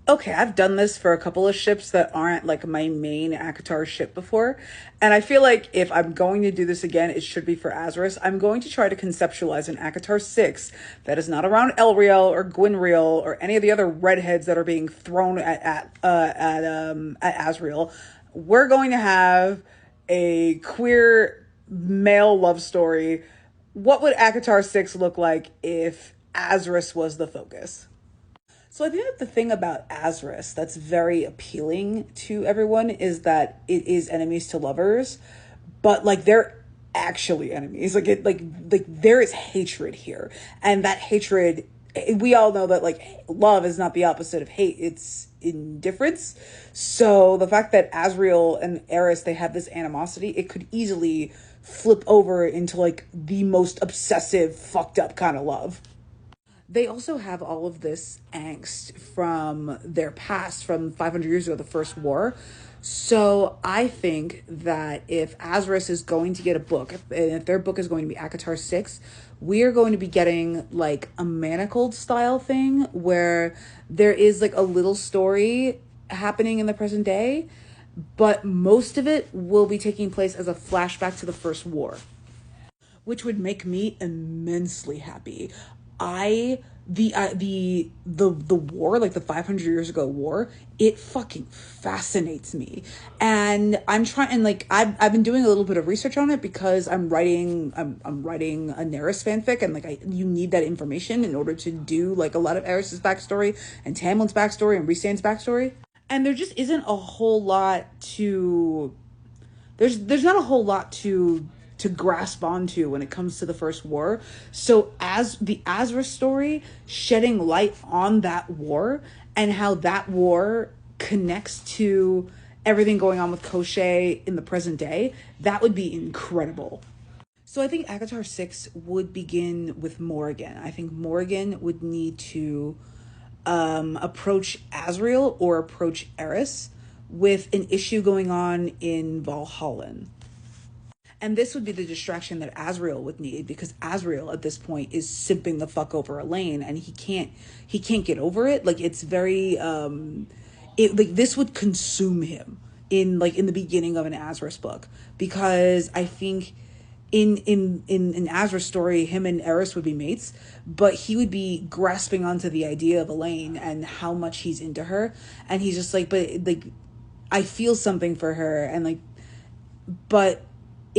Okay, I've done this for a couple of ships that aren't like my main Akatar ship before. And I feel like if I'm going to do this again, it should be for Azris. I'm going to try to conceptualize an Akatar 6 that is not around Elriel or Gwynriel or any of the other redheads that are being thrown at Azriel. We're going to have a queer male love story. What would Akatar 6 look like if Azris was the focus? So I think that the thing about Azris that's very appealing to everyone is that it is enemies to lovers, but like they're actually enemies. Like there is hatred here, and that hatred, we all know that like love is not the opposite of hate; it's indifference. So the fact that Azriel and Eris they have this animosity, it could easily flip over into like the most obsessive, fucked up kind of love. They also have all of this angst from their past from 500 years ago, the First War. So I think that if Azris is going to get a book, and if their book is going to be Akatar 6, we are going to be getting like a manacled style thing where there is like a little story happening in the present day, but most of it will be taking place as a flashback to the First War, which would make me immensely happy. I the war, like the 500 years ago war, it fucking fascinates me. And I'm trying, and like I've been doing a little bit of research on it because I'm writing a Neris fanfic, and like you need that information in order to do like a lot of Eris's backstory and Tamlin's backstory and Rhysand's backstory. And there just isn't a whole lot to there's not a whole lot to grasp onto when it comes to the First War. So as the Azra story shedding light on that war and how that war connects to everything going on with Koshé in the present day, that would be incredible. So I think Akatar 6 would begin with Morrigan. I think Morrigan would need to approach Azriel or approach Eris with an issue going on in Valhallen. And this would be the distraction that Azriel would need, because Azriel at this point is simping the fuck over Elaine, and he can't get over it. Like it's very it like this would consume him in the beginning of an Azris book, because I think in an Azra story, him and Eris would be mates, but he would be grasping onto the idea of Elaine and how much he's into her, and he's just like, but like I feel something for her, and like, but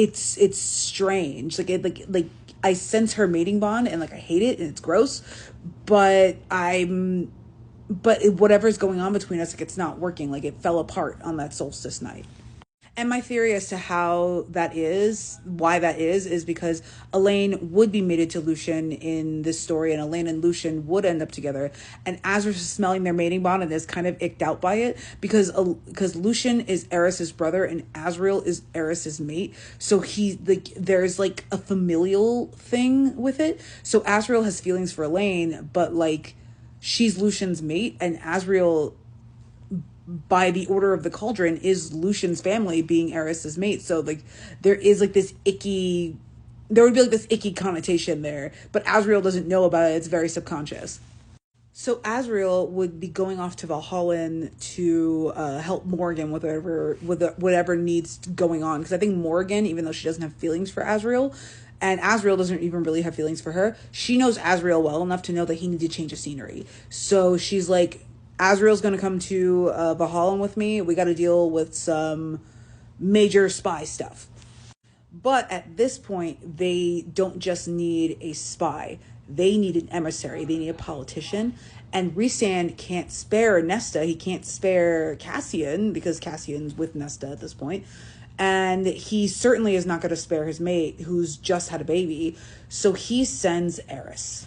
it's strange. Like I sense her mating bond, and like I hate it, and it's gross, but whatever's going on between us, like it's not working. Like it fell apart on that solstice night. And my theory as to why that is because Elaine would be mated to Lucian in this story, and Elaine and Lucian would end up together. And Azris is smelling their mating bond and is kind of icked out by it because Lucian is Eris's brother and Azriel is Eris's mate. So there's like a familial thing with it. So Azriel has feelings for Elaine, but like she's Lucian's mate, and Azriel, by the order of the cauldron, is Lucian's family being Eris's mate. So like there is like this icky, there would be like this icky connotation there, but Azriel doesn't know about it. It's very subconscious. So Azriel would be going off to Valhallen to help Morgan with whatever needs going on, because I think Morgan, even though she doesn't have feelings for Azriel, and Azriel doesn't even really have feelings for her, she knows Azriel well enough to know that he needs to change of scenery. So she's like, Azriel's going to come to Valhallen with me. We got to deal with some major spy stuff. But at this point, they don't just need a spy. They need an emissary. They need a politician. And Rhysand can't spare Nesta. He can't spare Cassian, because Cassian's with Nesta at this point. And he certainly is not going to spare his mate, who's just had a baby. So he sends Eris.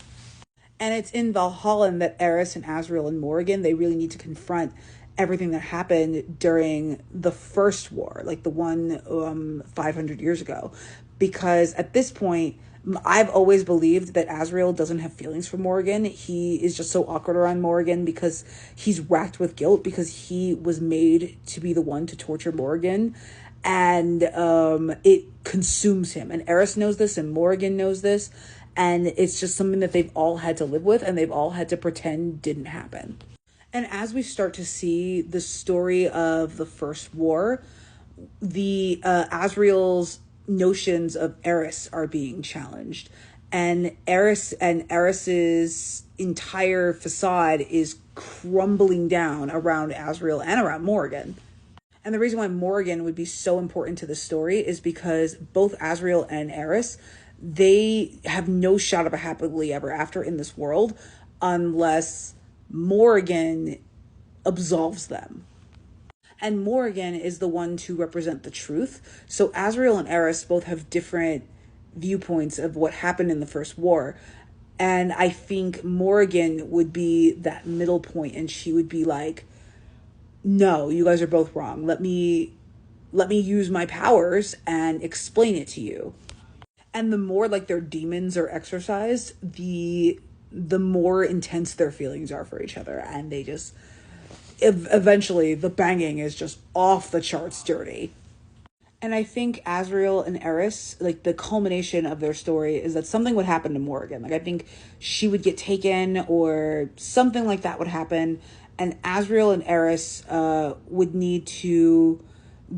And it's in Valhallen that Eris and Azriel and Morrigan, they really need to confront everything that happened during the First War, like the one 500 years ago. Because at this point, I've always believed that Azriel doesn't have feelings for Morrigan. He is just so awkward around Morrigan because he's racked with guilt, because he was made to be the one to torture Morrigan. And it consumes him. And Eris knows this, and Morrigan knows this. And it's just something that they've all had to live with, and they've all had to pretend didn't happen. And as we start to see the story of the First War, the Asriel's notions of Eris are being challenged, and Eris's entire facade is crumbling down around Asriel and around Morrigan. And the reason why Morrigan would be so important to the story is because both Asriel and Eris, they have no shot of a happily ever after in this world unless Morrigan absolves them. And Morrigan is the one to represent the truth. So Asriel and Eris both have different viewpoints of what happened in the First War. And I think Morrigan would be that middle point, and she would be like, no, you guys are both wrong. Let me use my powers and explain it to you. And the more like their demons are exercised, the more intense their feelings are for each other, and they just eventually the banging is just off the charts dirty. And I think Asriel and Eris, like the culmination of their story is that something would happen to Morrigan. Like I think she would get taken or something like that would happen. And Asriel and Eris would need to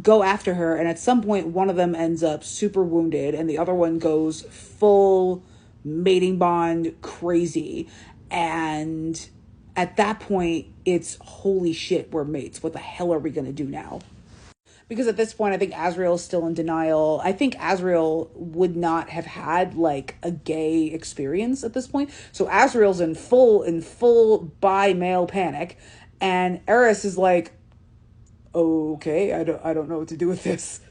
go after her. And at some point, one of them ends up super wounded and the other one goes full mating bond crazy. And at that point, it's holy shit, we're mates. What the hell are we going to do now? Because at this point, I think Asriel is still in denial. I think Asriel would not have had like a gay experience at this point. So Asriel's in full bi male panic, and Eris is like, okay, I don't know what to do with this.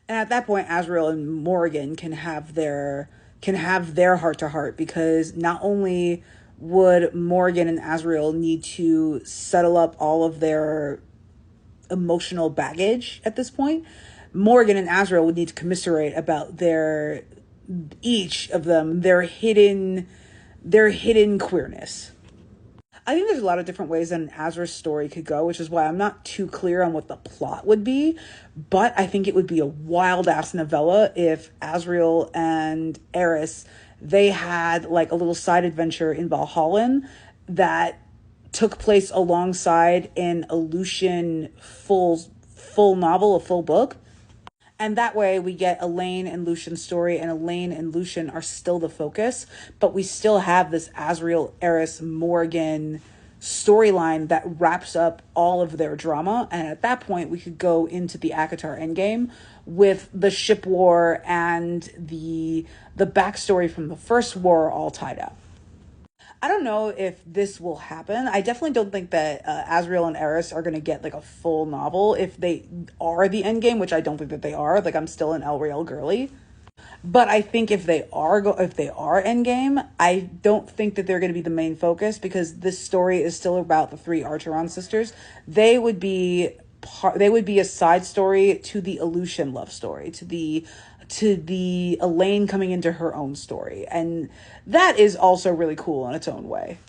And at that point, Asriel and Morrigan can have their heart to heart, because not only would Morrigan and Asriel need to settle up all of their emotional baggage at this point, Morrigan and Asriel would need to commiserate about each of them, their hidden queerness. I think there's a lot of different ways that an Azris story could go, which is why I'm not too clear on what the plot would be, but I think it would be a wild ass novella if Asriel and Eris, they had like a little side adventure in Valhallen that took place alongside an Aleutian full novel, a full book. And that way we get Elaine and Lucian's story, and Elaine and Lucian are still the focus, but we still have this Asriel, Eris, Morrigan storyline that wraps up all of their drama. And at that point, we could go into the ACOTAR endgame with the ship war and the backstory from the first war all tied up. I don't know if this will happen. I definitely don't think that Asriel and Eris are going to get like a full novel if they are the endgame, which I don't think that they are. Like, I'm still an Elreal girly. But I think if they are endgame, I don't think that they're going to be the main focus, because this story is still about the three Archeron sisters. They would be a side story to the Aleutian love story, to the Elaine coming into her own story. And that is also really cool in its own way.